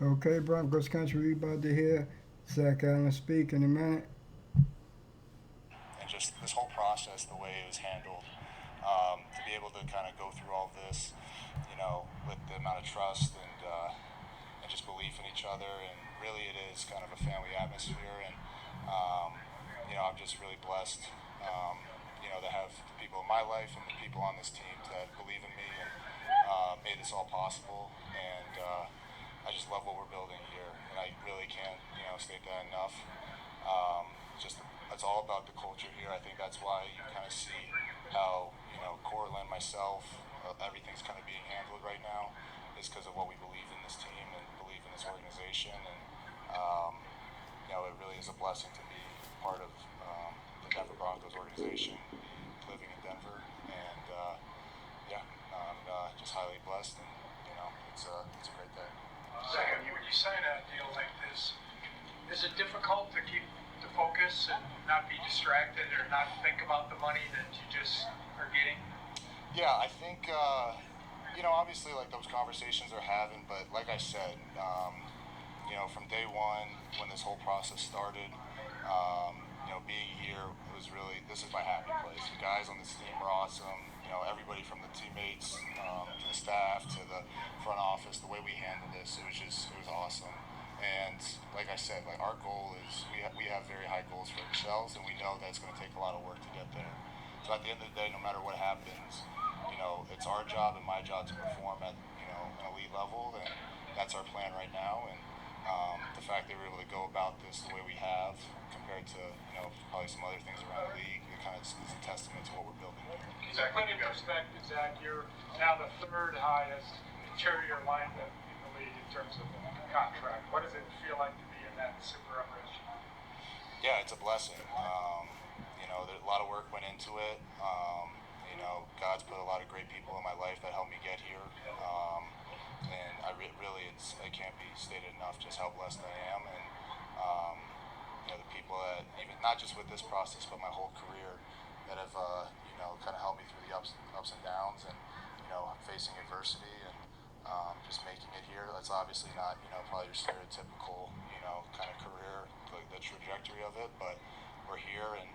Okay, Broncos country, we about to hear Zach Allen speak in a minute. And just this whole process, the way it was handled, to be able to kind of go through all this, with the amount of trust and just belief in each other, and really it is kind of a family atmosphere, and I'm just really blessed, to have the people in my life and the people on this team that believe in me and made this all possible, and I just love what we're building here, and I really can't, state that enough. Just it's all about the culture here. I think that's why you kind of see how Cortland, myself, everything's kind of being handled right now, is because of what we believe in this team and believe in this organization. And it really is a blessing to be part of the Denver Broncos organization, living in Denver, and yeah, I'm just highly blessed, and it's a great day. Second, when you sign a deal like this, is it difficult to keep the focus and not be distracted or not think about the money that you just are getting? Yeah, I think obviously like those conversations are having, but like I said, from day one when this whole process started, being here, it was really, this is my happy place. The guys on this team were awesome. Everybody from the teammates to the staff to the front office, the way we handled this, it was awesome. And like I said, like our goal is we have very high goals for ourselves, and we know that it's going to take a lot of work to get there. So at the end of the day, no matter what happens, it's our job and my job to perform at an elite level, and that's our plan right now. And the fact that we're able to go about this the way we have, compared to probably some other things around the league, it kind of is a testament to what we're building here. Zach, put in perspective, Zach, you're now the third highest interior lineman in the league in terms of contract. What does it feel like to be in that super upper echelon? Yeah, it's a blessing. A lot of work went into it. God's put a lot of great people in my life that helped me get here. And really, it can't be stated enough just how blessed I am. And, the people that, even not just with this process, but my whole career, that have, kind of helped me through the ups and downs, and, facing adversity, and just making it here. That's obviously not, probably your stereotypical, kind of career, the trajectory of it, but we're here, and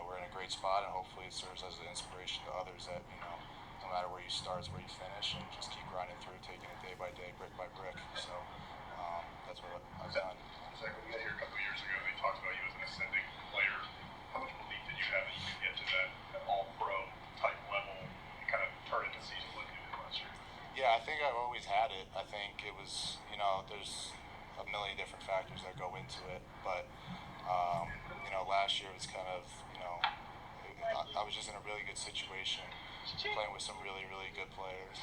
we're in a great spot, and hopefully it serves as an inspiration to others that no matter where you start is where you finish, and just keep grinding through, taking it day by day, brick by brick. So that's what I've done. Zach, when we got here a couple of years ago, they talked about you as an ascending player. How much belief did you have that you could get to that all-pro type level and kind of turn into season like you did last year? Yeah, I think I've always had it. I think it was, there's a million different factors that go into it, but last year was kind of, I was just in a really good situation, playing with some really, really good players,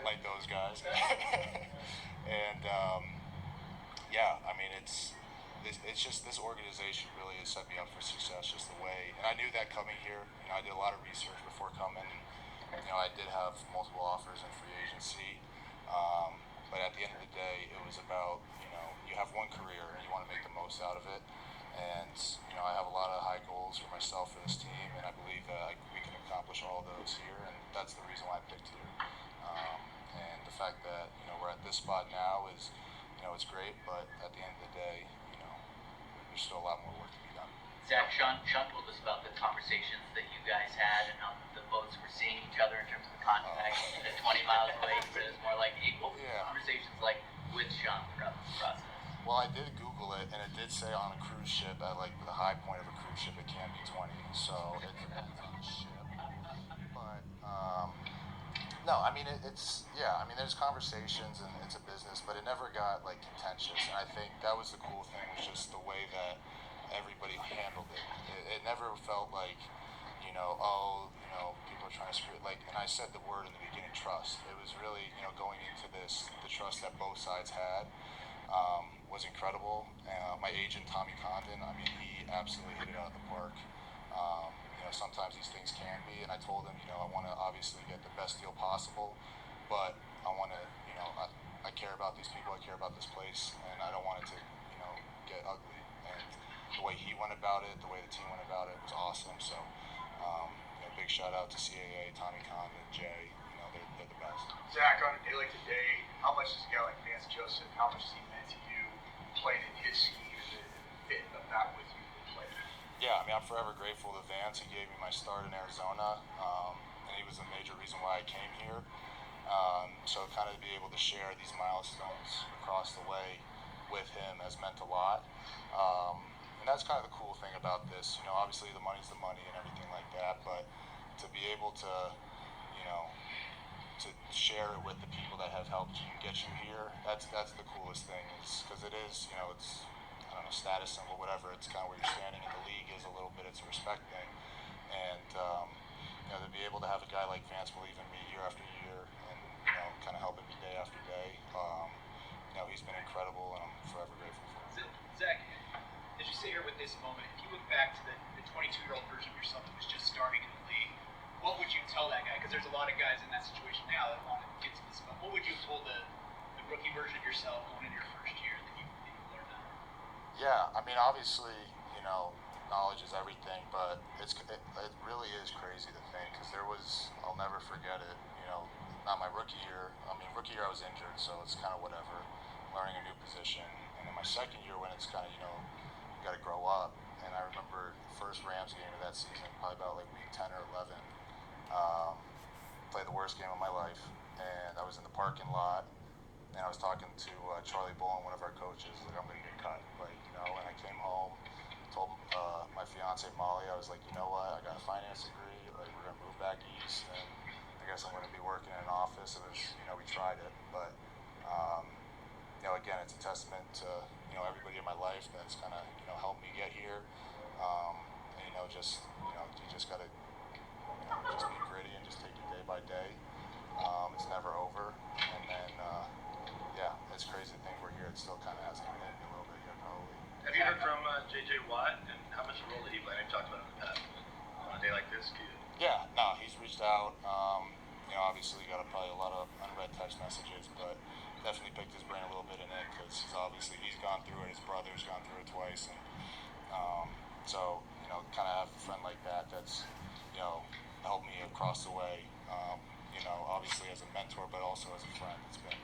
like those guys. And yeah, I mean, it's just this organization really has set me up for success, just the way. And I knew that coming here. I did a lot of research before coming. I did have multiple offers in free agency. But at the end of the day, it was about, you have one career and you want to make the most out of it. And, I have a lot of high goals for myself for this team, and I believe that we can accomplish all of those here, and that's the reason why I picked here. And the fact that, we're at this spot now is, it's great, but at the end of the day, there's still a lot more work to be done. Zach, Sean told us about the conversations that you guys had and how the boats were seeing each other in terms of the contract at 20 miles away. He said it was more like equal conversations like with Sean throughout the process. Well, I did Google it, and it did say on a cruise ship, at like the high point of a cruise ship, it can be 20. So it depends on the ship. But no, I mean it's yeah. I mean there's conversations, and it's a business, but it never got like contentious. And I think that was the cool thing, was just the way that everybody handled it. It never felt like people are trying to screw it. Like, and I said the word in the beginning, trust. It was really going into this, the trust that both sides had. Was incredible. My agent, Tommy Condon, I mean, he absolutely hit it out of the park. Sometimes these things can be, and I told him, I want to obviously get the best deal possible, but I want to, I care about these people, I care about this place, and I don't want it to, get ugly. And the way he went about it, the way the team went about it was awesome. So, big shout out to CAA, Tommy Condon, Jay. They're the best. Zach, on a day like today, how much does a guy like Vance Joseph, how much does he mean to you playing in his scheme and fitting the bat with you playing? Yeah, I mean, I'm forever grateful to Vance. He gave me my start in Arizona, and he was a major reason why I came here. So kind of to be able to share these milestones across the way with him has meant a lot. And that's kind of the cool thing about this. You know, obviously the money's the money and everything like that, but to be able to, you know, to share it with the people that have helped you get you here, that's the coolest thing. Is because it is, you know, it's, I don't know, status symbol, whatever. It's kind of where you're standing in the league is a little bit. It's a respect thing, and you know, to be able to have a guy like Vance believe in me year after year, and you know, kind of helping me day after day. You know, he's been incredible, and I'm forever grateful for him. Zach, as you sit here with this moment, if you look back to the 22-year-old version of yourself that was just starting in the league, what would you tell that guy? Because there's a lot of guys in that situation now that want to get to this spot. What would you have told the rookie version of yourself going into your first year that you learned that? Yeah, I mean, obviously, you know, knowledge is everything, but it really is crazy to think because I'll never forget it. You know, not my rookie year. I mean, rookie year I was injured, so it's kind of whatever. Learning a new position, and then my second year when it's kind of, you know, you got to grow up. And I remember the first Rams game of that season, probably about like week 10 or 11. Played the worst game of my life, and I was in the parking lot, and I was talking to Charlie Bolin, one of our coaches, like I'm gonna get cut, like, you know. And I came home, told my fiance Molly, I was like, you know what, I got a finance degree, like we're gonna move back east, and I guess I'm gonna be working in an office. It was, you know, we tried it, but you know, again, it's a testament to, you know, everybody in my life that's kind of, you know, helped me get here. And, you know, you just gotta, you know, just be gritty and just take it day by day. It's never over, and then yeah, it's crazy to think we're here. It still kind of hasn't hit me a little bit yet, probably. Have you heard from J.J. Watt, and how much role did he play? I've talked about it in the past. On a day like this, Yeah, no, he's reached out. You know, obviously got probably a lot of unread text messages, but definitely picked his brain a little bit in it because he's gone through it. His brother's gone through it twice, and so, you know, kind of have a friend like that that's, you know, helped me across the way. You know, obviously as a mentor, but also as a friend. It's been,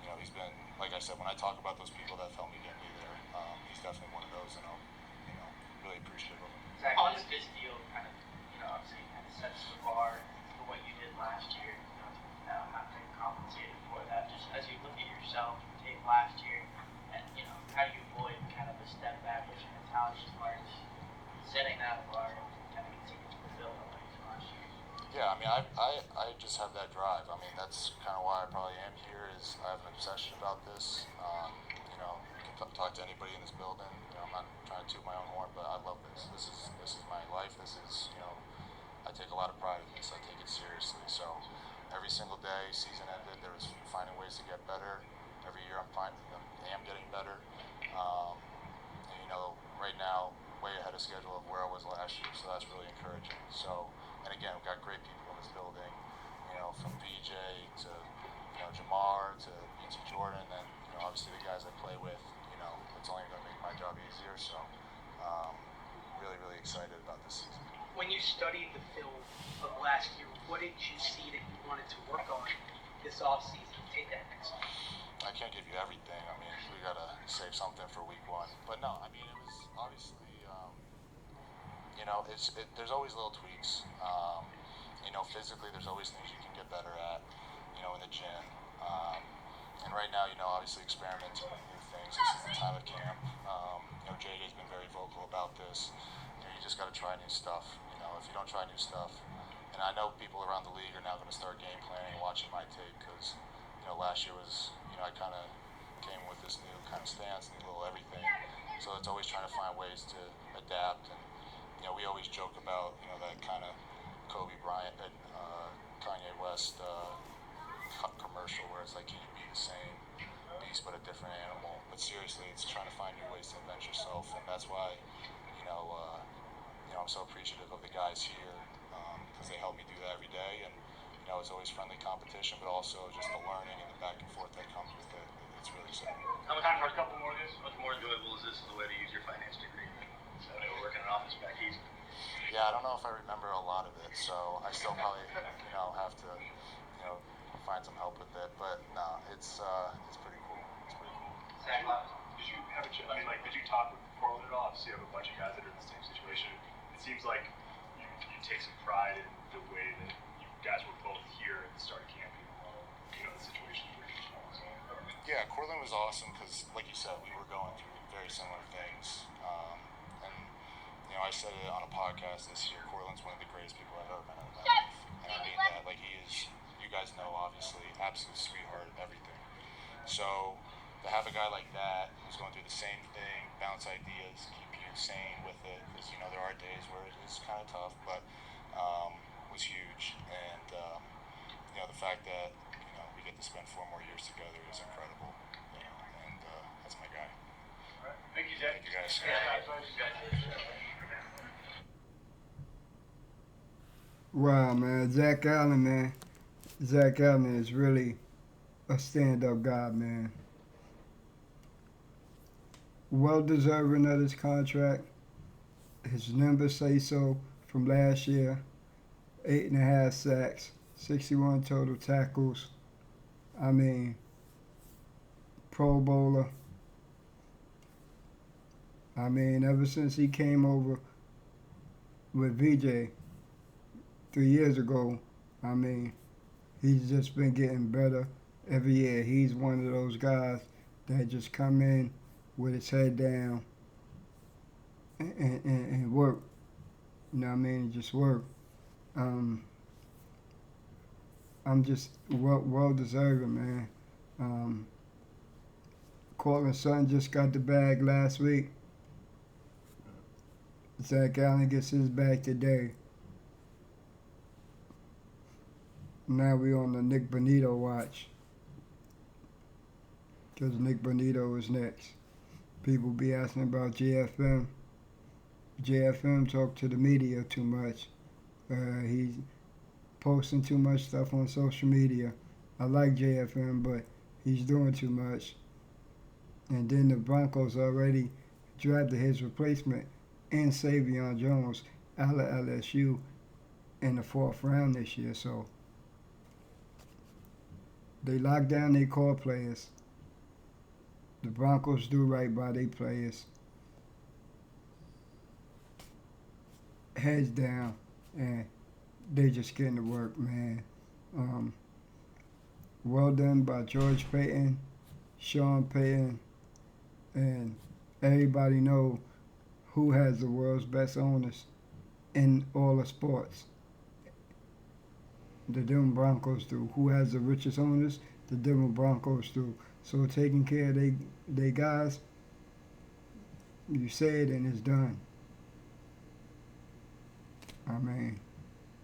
you know, he's been, like I said, when I talk about those people that helped me get me there, he's definitely one of those, and I'm, you know, really appreciative of him. Zach, how does this deal kind of, you know, obviously kind of sets the bar for what you did last year, you know, to now have to compensate for that? Just as you look at yourself, you take last year, and, you know, how do you avoid kind of a step backwards in mentality as far as setting that bar and kind of continue to build on what you did last year? Yeah, I mean, I just have that drive. I mean, that's kind of why I probably am here. Is I have an obsession about this. You know, you can talk to anybody in this building. You know, I'm not trying to toot my own horn, but I love this. This is my life. This is, you know, I take a lot of pride in this. I take it seriously. So every single day, season ended, there was finding ways to get better. Every year, I am getting better. And you know, right now, way ahead of schedule of where I was last year. So that's really encouraging. So. And again, we've got great people in this building, you know, from VJ to, you know, Jamar to BT Jordan, and, you know, obviously the guys I play with, you know, it's only going to make my job easier. So, really, really excited about this season. When you studied the film of last year, what did you see that you wanted to work on this offseason to take that next step? I can't give you everything. I mean, we got to save something for week one. But no, I mean, it was obviously, you know, there's always little tweaks. You know, physically, there's always things you can get better at, you know, in the gym. And right now, you know, obviously experimenting with new things. This is the time of camp. You know, JJ's been very vocal about this. You know, you just got to try new stuff. You know, if you don't try new stuff, and I know people around the league are now going to start game planning and watching my tape because, you know, last year was, you know, I kind of came with this new kind of stance, new little everything. So it's always trying to find ways to adapt. And you know, we always joke about, you know, that kind of Kobe Bryant and Kanye West commercial where it's like, can you be the same beast but a different animal? But seriously, it's trying to find new ways to invent yourself, and that's why, you know, I'm so appreciative of the guys here because they help me do that every day. And you know, it's always friendly competition, but also just the learning and the back and forth that comes with it. It's really exciting. How much time for a couple more of this? How much more enjoyable is this as a way to use your finance degree? So they were working in an office back east. Yeah, I don't know if I remember a lot of it, so I still probably, you know, have to, you know, find some it's pretty cool. It's pretty cool. Did you have did you talk with Portland at all? Obviously, you have a bunch of guys that are in the same situation. It seems like you take some pride in the way that you guys were both here at the start of camp. The situation you were in. Yeah, Cortland was awesome because, like you said, we were going through very similar things. And I said it on a podcast this year. Cortland's one of the greatest people I've ever met in my life, and I mean that. Like, he is, you guys know, obviously, absolute sweetheart and everything. So to have a guy like that who's going through the same thing, bounce ideas, keep you sane with it, because there are days where it is kind of tough, but was huge. And the fact that we get to spend 4 more years together is incredible. And that's my guy. All right. Thank you, Zach. Thank you guys. Wow, man. Zach Allen, man. Zach Allen is really a stand-up guy, man. Well deserving of his contract. His numbers say so from last year. 8.5 sacks, 61 total tackles. I mean, Pro Bowler. I mean, ever since he came over with VJ 3 years ago, I mean, he's just been getting better every year. He's one of those guys that just come in with his head down and work. You know what I mean? Just work. I'm just well deserving, man. Cortland Sutton just got the bag last week. Zach Allen gets his bag today. Now we on the Nick Bonito watch. Because Nick Bonito is next. People be asking about JFM. JFM talk to the media too much. He's posting too much stuff on social media. I like JFM, but he's doing too much. And then the Broncos already drafted his replacement in Savion Jones out of LSU in the 4th round this year. So they lock down their core players. The Broncos do right by their players. Heads down, and they just getting to work, man. Well done by George Payton, Sean Payton, and everybody know who has the world's best owners in all the sports. The Denver Broncos do. Who has the richest owners? The Denver Broncos do. So taking care of they guys, you say it and it's done. I mean,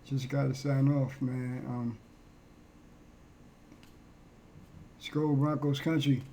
just got to sign off, man. Let's go Broncos country.